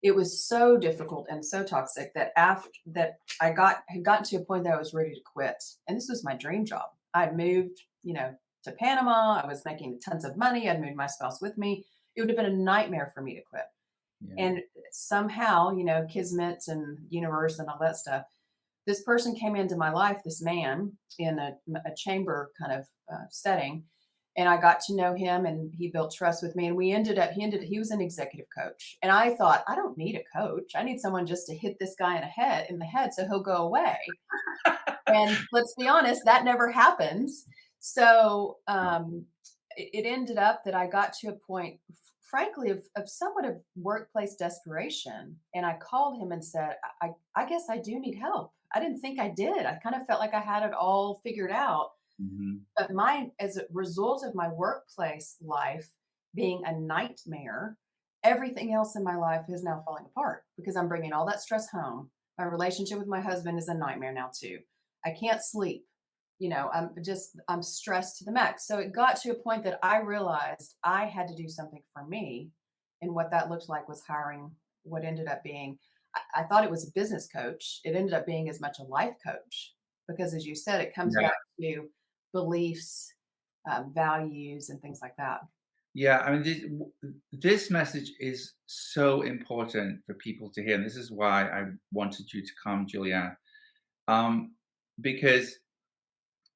it was so difficult and so toxic that after that had gotten to a point that I was ready to quit. And this was my dream job. I'd moved, to Panama. I was making tons of money. I'd moved my spouse with me. It would have been a nightmare for me to quit. Yeah. And somehow, kismet and universe and all that stuff, this person came into my life, this man in a chamber kind of setting, and I got to know him, and he built trust with me. And he was an executive coach, and I thought, I don't need a coach. I need someone just to hit this guy in the head, so he'll go away. And let's be honest, that never happens. So it ended up that I got to a point, frankly, of somewhat of workplace desperation. And I called him and said, I guess I do need help. I didn't think I did. I kind of felt like I had it all figured out. Mhm. But as a result of my workplace life being a nightmare, everything else in my life is now falling apart because I'm bringing all that stress home. My relationship with my husband is a nightmare now too. I can't sleep. I'm stressed to the max. So it got to a point that I realized I had to do something for me. And what that looked like was hiring what ended up being, I thought it was a business coach. It ended up being as much a life coach because, as you said, it comes Yeah. back to beliefs, values, and things like that. Yeah, I mean, this message is so important for people to hear, and this is why I wanted you to come, Julianne, um, because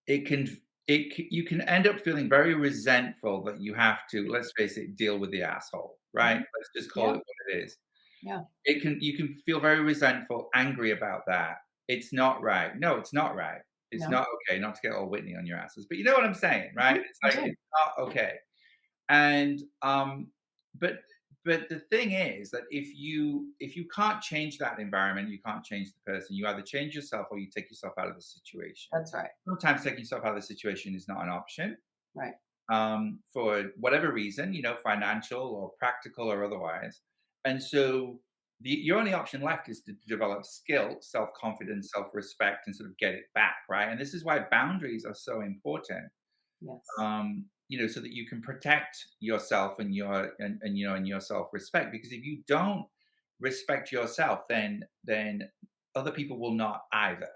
it can you can end up feeling very resentful that you have to, let's face it, deal with the asshole, right? Mhm. Let's just call it Yeah, what it is. yeah, You can feel very resentful, angry about that. It's not right. No, it's not right. It's no, not okay not to get all Whitney on your asses. But you know what I'm saying, right? mhm, It's I like do. it's not okay. And but the thing is that if you can't change that environment, you can't change the person. You either change yourself or you take yourself out of the situation. That's right. Sometimes taking yourself out of the situation is not an option, Right. for whatever reason, financial or practical or otherwise. And so your only option left is to develop skill, self confidence, self respect, and sort of get it back, right? And this is why boundaries are so important, Yes. so that you can protect yourself and and your self respect. Because if you don't respect yourself, then other people will not either.